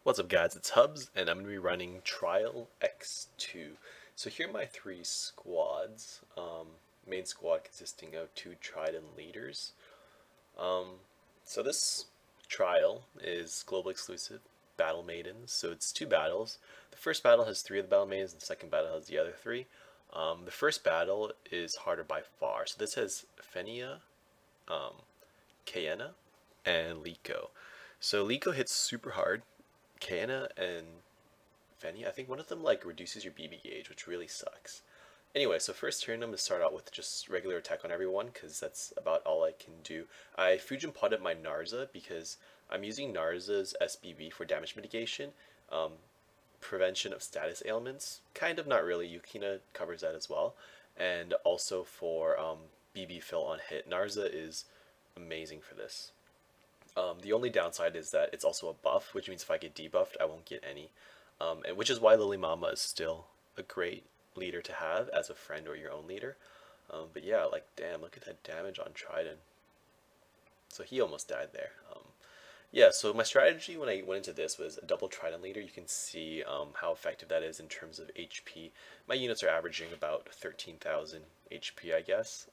What's up guys, it's Hubs, and I'm going to be running Trial X02. So here are my three squads. Main squad consisting of two Trident leaders. So this trial is global exclusive Battle Maidens, so it's two battles. The first battle has three of the Battle Maidens, and the second battle has the other three. The first battle is harder by far. So this has Fenia, Kaena, and Liko. So Liko hits super hard. Kaena and Fenia, I think one of them like reduces your BB gauge, which really sucks. Anyway, so first turn I'm going to start out with just regular attack on everyone, because that's about all I can do. I Fujin potted my Narza because I'm using Narza's SBB for damage mitigation, prevention of status ailments, kind of not really, Yukina covers that as well, and also for BB fill on hit. Narza is amazing for this. The only downside is that it's also a buff, which means if I get debuffed, I won't get any. And which is why Lily Mama is still a great leader to have as a friend or your own leader. But yeah, like damn, look at that damage on Trident. So he almost died there. Yeah, so my strategy when I went into this was a double Trident leader. You can see how effective that is in terms of HP. My units are averaging about 13,000 HP, I guess.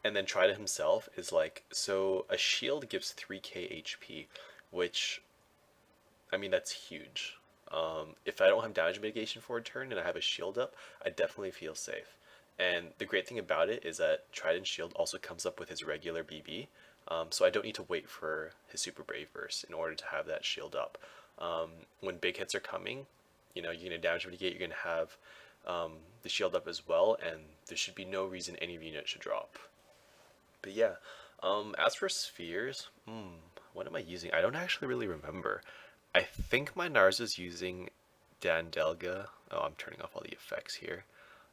And then Trident himself is like, so a shield gives 3k HP, which, I mean, that's huge. If I don't have damage mitigation for a turn and I have a shield up, I definitely feel safe. And the great thing about it is that Trident Shield also comes up with his regular BB, so I don't need to wait for his Super Brave Burst in order to have that shield up. When big hits are coming, you're going to damage mitigate, you're going to have the shield up as well, and there should be no reason any unit should drop. But yeah, as for spheres, what am I using? I don't actually really remember. I think my Nars is using Dandelga. Oh, I'm turning off all the effects here.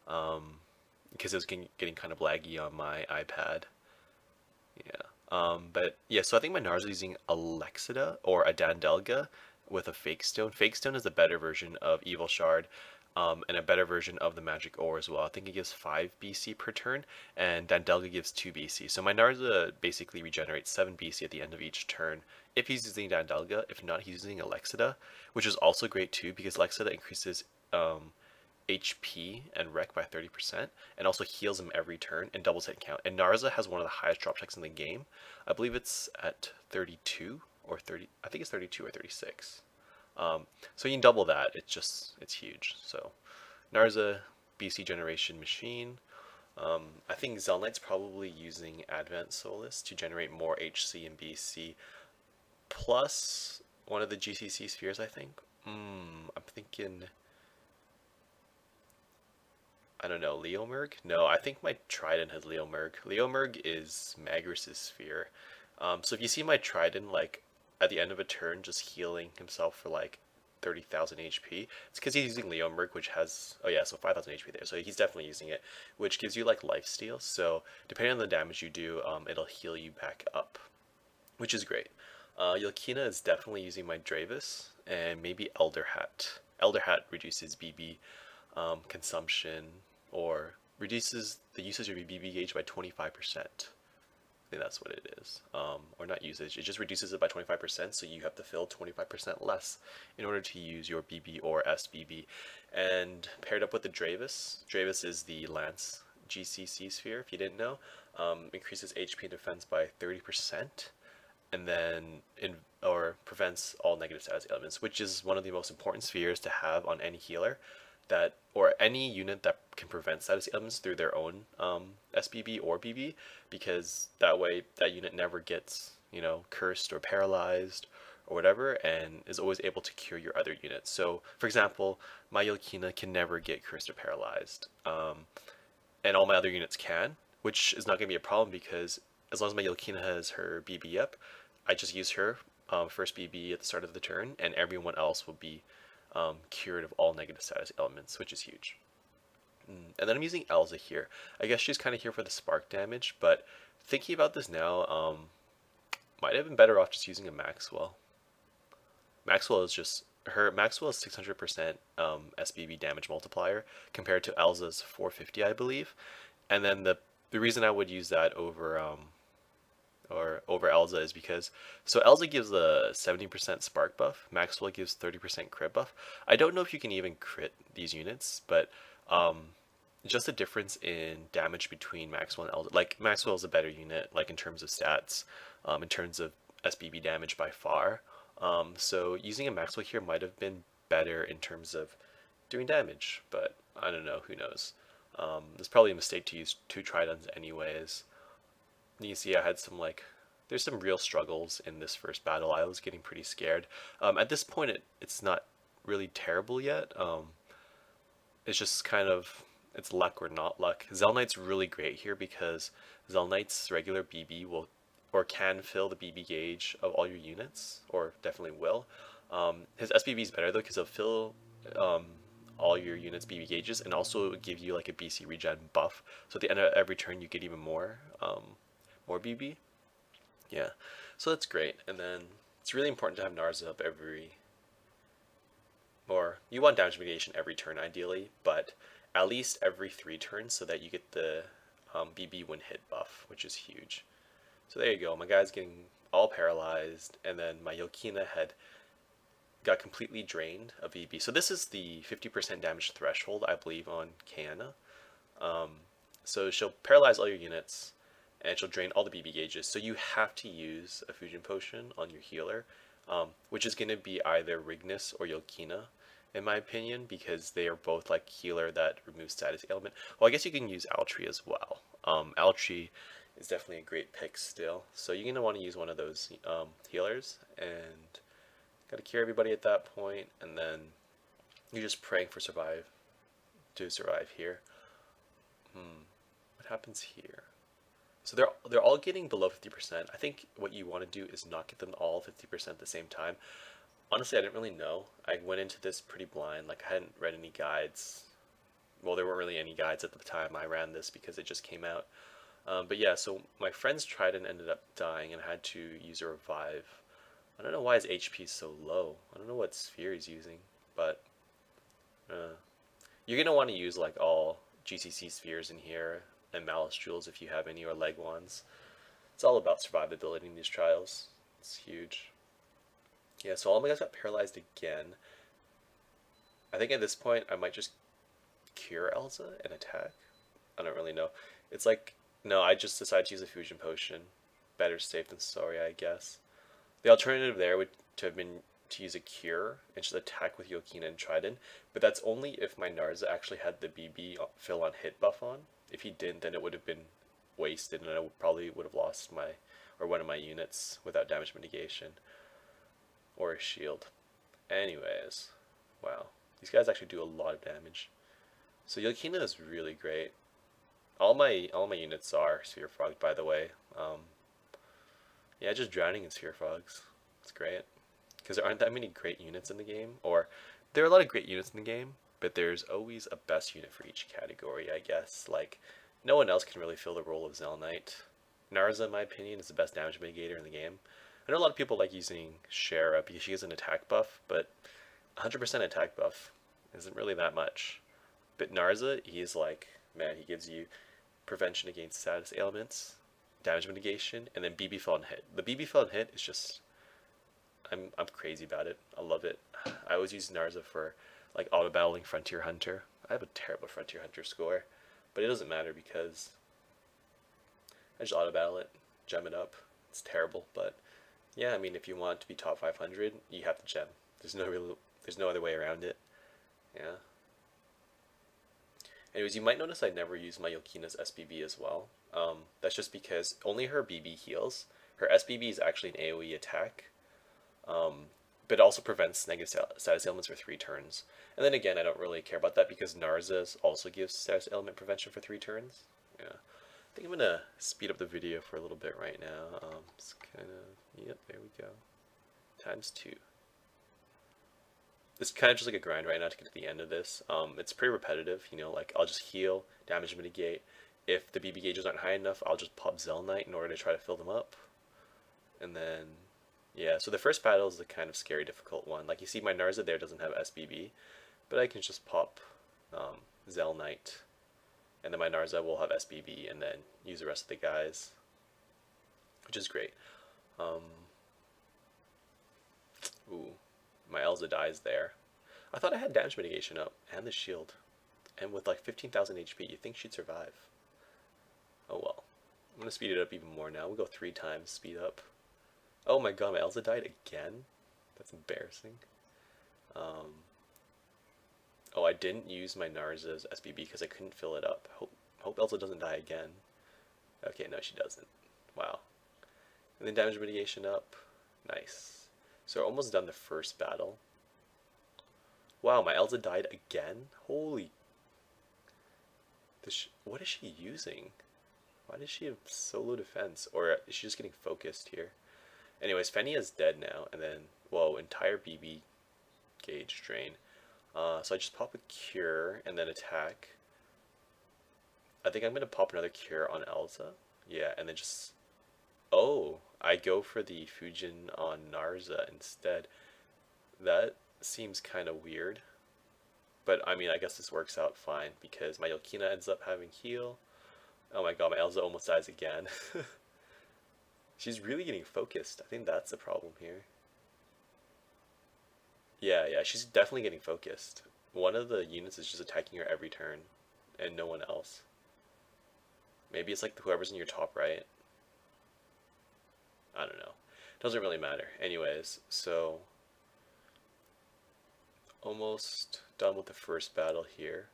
Because it was getting kind of laggy on my iPad. Yeah. But yeah, so I think my Nars is using Alexida or a Dandelga with a Fake Stone. Fake Stone is the better version of Evil Shard, and a better version of the Magic Ore as well. I think it gives 5 BC per turn, and Dandelga gives 2 BC. So my Narza basically regenerates 7 BC at the end of each turn if he's using Dandelga. If not, he's using Alexida, which is also great too because Alexida increases HP and Rec by 30%, and also heals him every turn and doubles hit count. And Narza has one of the highest drop checks in the game. I believe it's at 32 or 30. I think it's 32 or 36. So you can double that. It's huge. So Narza, BC generation machine. I think Zelnight's probably using Advanced Solace to generate more HC and BC, plus one of the GCC spheres, I think. I'm thinking, I don't know, Leomurg? No, I think my Trident has Leomurg. Leomurg is Magrus's sphere. So if you see my Trident, like, at the end of a turn, just healing himself for, like, 30,000 HP, it's because he's using Leomurg, which has, oh yeah, so 5,000 HP there. So he's definitely using it, which gives you, like, lifesteal. So depending on the damage you do, it'll heal you back up, which is great. Yelkina is definitely using my Dravis, and maybe Elder Hat. Elder Hat reduces BB consumption, or reduces the usage of your BB gauge by 25%. I think that's what it is. Or not usage, it just reduces it by 25%, so you have to fill 25% less in order to use your BB or SBB. And paired up with the Dravis, Dravis is the Lance GCC sphere, if you didn't know, increases HP and defense by 30%, and then or prevents all negative status elements, which is one of the most important spheres to have on any healer, that or any unit that can prevent status elements through their own SBB or BB, because that way that unit never gets, cursed or paralyzed or whatever, and is always able to cure your other units. So for example, my Yelkina can never get cursed or paralyzed, and all my other units can, which is not going to be a problem because as long as my Yelkina has her BB up, I just use her first BB at the start of the turn, and everyone else will be cured of all negative status elements, which is huge. And then I'm using Elza here. I guess she's kind of here for the spark damage, but thinking about this now, might have been better off just using a Maxwell. Maxwell is 600% SBB damage multiplier compared to Elza's 450, I believe. And then the reason I would use that over or over Elza is because so Elza gives a 70% spark buff, Maxwell gives 30% crit buff. I don't know if you can even crit these units, but just the difference in damage between Maxwell and Elza. Like Maxwell is a better unit, like in terms of stats, in terms of SBB damage by far. So using a Maxwell here might have been better in terms of doing damage, but I don't know, who knows. It's probably a mistake to use two Tridents anyways. You can see I had some there's some real struggles in this first battle. I was getting pretty scared. At this point, it's not really terrible yet. It's just kind of, it's luck or not luck. Zel Knight's really great here because Zel Knight's regular BB will, or can fill the BB gauge of all your units, or definitely will. His SBB is better though because he'll fill all your units BB gauges and also give you like a BC regen buff. So at the end of every turn you get even more BB. Yeah, so that's great. And then it's really important to have Narza up or you want damage mitigation every turn ideally, but at least every 3 turns so that you get the BB when hit buff, which is huge. So there you go, my guy's getting all paralyzed, and then my Yokina had got completely drained of BB. So this is the 50% damage threshold, I believe, on Kiana. So she'll paralyze all your units, and she'll drain all the BB gauges. So you have to use a fusion potion on your healer, which is going to be either Rignis or Yokina, in my opinion, because they are both like healer that removes status ailment. Well, I guess you can use Altri as well. Altri is definitely a great pick still. So you're going to want to use one of those healers, and got to cure everybody at that point, and then you're just praying for survive here. What happens here? So they're all getting below 50%. I think what you want to do is not get them all 50% at the same time. Honestly, I didn't really know. I went into this pretty blind. Like I hadn't read any guides. Well, there weren't really any guides at the time I ran this because it just came out. But yeah, so my friends tried and ended up dying and had to use a revive. I don't know why his HP is so low. I don't know what sphere he's using, but you're gonna want to use like all GCC spheres in here and Malice Jewels if you have any, or leg ones. It's all about survivability in these trials. It's huge. Yeah, so all my guys got paralyzed again. I think at this point I might just cure Elza and attack. I don't really know. It's like, no, I just decided to use a fusion potion. Better safe than sorry, I guess. The alternative there would to have been to use a cure and just attack with Yokina and Trident, but that's only if my Narza actually had the BB fill on hit buff on. If he didn't, then it would have been wasted, and I probably would have lost one of my units without damage mitigation or a shield. Anyways, wow, these guys actually do a lot of damage. So Yokina is really great. All my units are Sphere Frogs, by the way. Yeah, just drowning in Sphere Frogs. It's great. Because there aren't that many great units in the game. Or, there are a lot of great units in the game, but there's always a best unit for each category, I guess. Like, no one else can really fill the role of Zel Knight. Narza, in my opinion, is the best damage mitigator in the game. I know a lot of people like using Shara because she has an attack buff, but 100% attack buff isn't really that much. But Narza, he's like, man, he gives you prevention against status ailments, damage mitigation, and then BB fill and hit. The BB fill and hit is just, I'm crazy about it. I love it. I always use Narza for like auto battling Frontier Hunter. I have a terrible Frontier Hunter score, but it doesn't matter because I just auto battle it, gem it up. It's terrible, but yeah, I mean, if you want to be top 500, you have to gem. There's no other way around it. Yeah. Anyways, you might notice I never use my Yokina's SBB as well. That's just because only her BB heals. Her SBB is actually an AoE attack, but it also prevents negative status ailments for 3 turns. And then again, I don't really care about that because Narza also gives status ailment prevention for 3 turns. Yeah, I think I'm gonna speed up the video for a little bit right now. It's kind of, yep, there we go. ×2. It's kind of just like a grind right now to get to the end of this. It's pretty repetitive, you know, like I'll just heal, damage mitigate. If the BB gauges aren't high enough, I'll just pop Zel Knight in order to try to fill them up. And then, yeah, so the first battle is the kind of scary, difficult one. Like you see my Narza there doesn't have SBB, but I can just pop Zel Knight, and then my Narza will have SBB, and then use the rest of the guys. which is great. Um, ooh, my Elza dies there. I thought I had damage mitigation up and the shield, and with like 15,000 HP, you think she'd survive. Oh well. I'm gonna speed it up even more now. We'll go 3 times speed up. Oh my god, my Elza died again? That's embarrassing. Oh, I didn't use my Narza's SBB because I couldn't fill it up. Hope Elza doesn't die again. Okay, no, she doesn't. Wow. And then damage mitigation up. Nice. So we're almost done the first battle. Wow, my Elza died again? Holy. What is she using? Why does she have solo defense? Or is she just getting focused here? Anyways, Fenia is dead now. And then, whoa, entire BB gauge drain. So I just pop a cure and then attack. I think I'm going to pop another cure on Elza. Yeah, and then just... Oh, I go for the Fujin on Narza instead. That seems kind of weird. But, I mean, I guess this works out fine because my Yolkina ends up having heal. Oh my god, my Elza almost dies again. She's really getting focused. I think that's the problem here. Yeah, she's definitely getting focused. One of the units is just attacking her every turn, and no one else. Maybe it's like whoever's in your top right. I don't know. Doesn't really matter. Anyways, so almost done with the first battle here.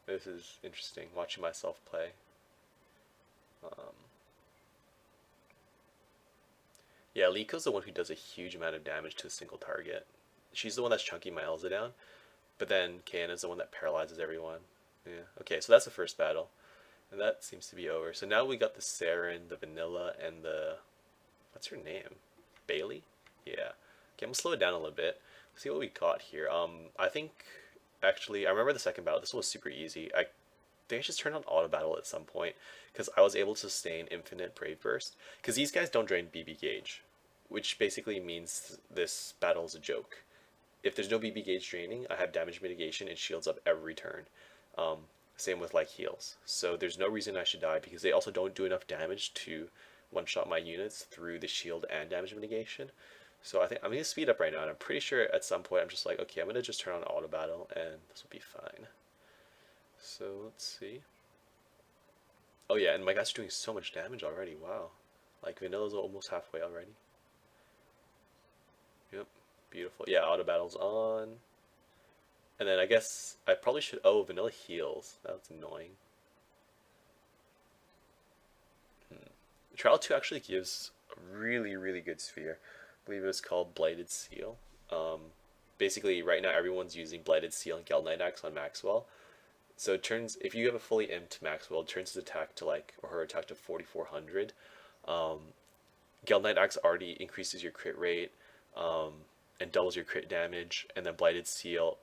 This is interesting, watching myself play. Yeah, Liko's the one who does a huge amount of damage to a single target. She's the one that's chunking my Elza down, but then Kaana's the one that paralyzes everyone. Yeah, okay, so that's the first battle. And that seems to be over. So now we got the Saren, the Vanilla, and the... What's her name? Bailey? Yeah. Okay, I'm gonna slow it down a little bit. See what we got here. I think... Actually, I remember the second battle. This was super easy. I think I just turned on auto battle at some point because I was able to sustain infinite brave burst because these guys don't drain BB gauge, which basically means this battle is a joke. If there's no BB gauge draining, I have damage mitigation and shields up every turn. Same with like heals. So there's no reason I should die because they also don't do enough damage to one-shot my units through the shield and damage mitigation. So I think I'm going to speed up right now, and I'm pretty sure at some point I'm just like, okay, I'm going to just turn on auto battle, and this will be fine. So let's see. Oh yeah, and my guys are doing so much damage already, wow. Like Vanilla's almost halfway already. Yep, beautiful. Yeah, auto battle's on. And then I guess I probably should, oh, Vanilla heals. That's annoying. Trial 2 actually gives a really, really good sphere. I believe it was called Blighted Seal. Basically, right now everyone's using Blighted Seal and Geld Knight Axe on Maxwell. So it turns, if you have a fully imped Maxwell, it turns his attack to like, or her attack to 4400. Geld Knight Axe already increases your crit rate and doubles your crit damage, and then Blighted Seal,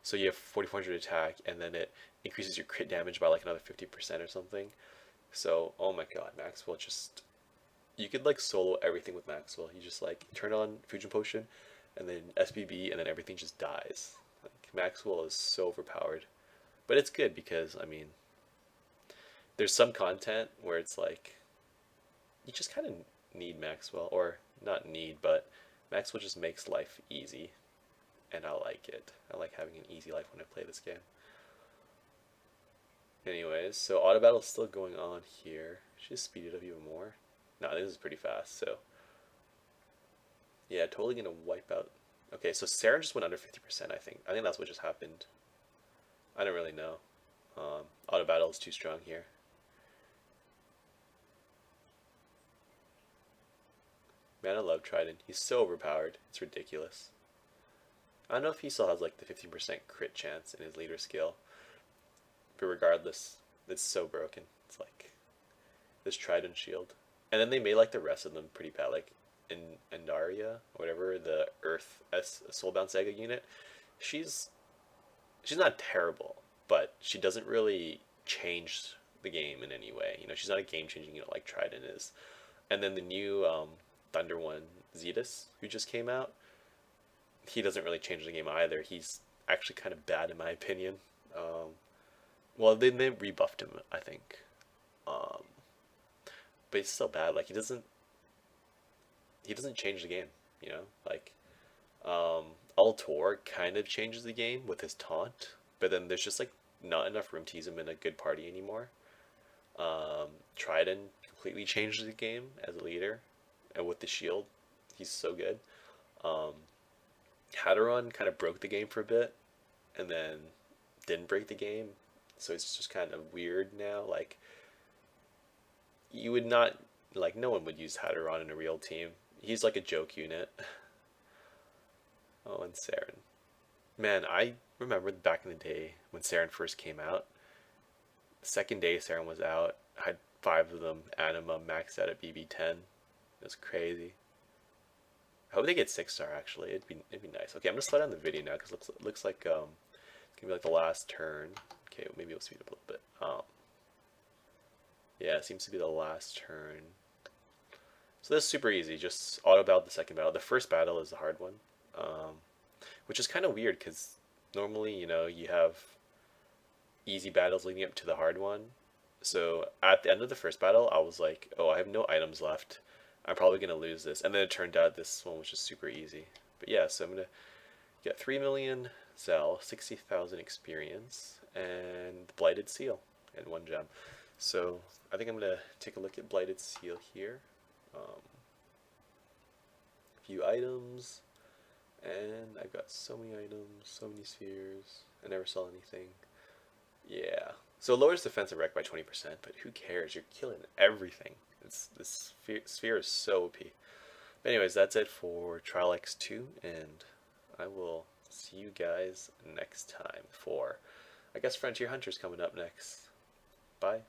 so you have 4400 attack, and then it increases your crit damage by like another 50% or something. So, oh my god, Maxwell just... You could like solo everything with Maxwell. You just like turn on Fusion Potion and then SBB and then everything just dies. Like, Maxwell is so overpowered. But it's good because, I mean, there's some content where it's like, you just kind of need Maxwell. Or, not need, but Maxwell just makes life easy. And I like it. I like having an easy life when I play this game. Anyways, so auto battle's still going on here. Should just speed it up even more. No, this is pretty fast, so... Yeah, totally gonna wipe out... Okay, so Saren just went under 50%, I think. I think that's what just happened. I don't really know. Auto battle is too strong here. Man, I love Trident. He's so overpowered. It's ridiculous. I don't know if he still has like the 15% crit chance in his leader skill. But regardless, it's so broken. It's like this Trident shield. And then they made like the rest of them pretty bad, like Andaria, or whatever, the Earth Soulbound Saga unit. She's not terrible, but she doesn't really change the game in any way. You know, she's not a game-changing unit like Trident is. And then the new Thunder one, Zetus, who just came out, he doesn't really change the game either. He's actually kind of bad in my opinion. Well, they rebuffed him, I think. but it's still bad. Like he doesn't change the game, you know? Like Altor kind of changes the game with his taunt, but then there's just like not enough room to use him in a good party anymore. Trident completely changed the game as a leader, and with the shield, he's so good. Um, Hateron kind of broke the game for a bit, and then didn't break the game, so it's just kind of weird now. Like you would not like no one would use Hateron in a real team. He's like a joke unit. Oh, and Saren. Man, I remember back in the day when Saren first came out. The second day Saren was out, I had 5 of them anima maxed out at BB10. It was crazy. I hope they get 6-star actually. It'd be nice. Okay, I'm gonna slow down the video now because looks like it's gonna be like the last turn. Okay, well, maybe we'll speed up a little bit. Yeah, it seems to be the last turn. So this is super easy. Just auto battle the second battle. The first battle is the hard one, which is kind of weird because normally you have easy battles leading up to the hard one. So at the end of the first battle, I was like, oh, I have no items left. I'm probably gonna lose this, and then it turned out this one was just super easy. But yeah, so I'm gonna get 3 million Zell, 60,000 experience, and Blighted Seal, and 1 gem. So I think I'm gonna take a look at Blighted Seal here. A few items, and I've got so many items, so many spheres. I never saw anything. Yeah. So it lowers defensive rec by 20%, but who cares? You're killing everything. This sphere is so OP. But anyways, that's it for Trial X2, and I will see you guys next time for, I guess, Frontier Hunter's coming up next. Bye.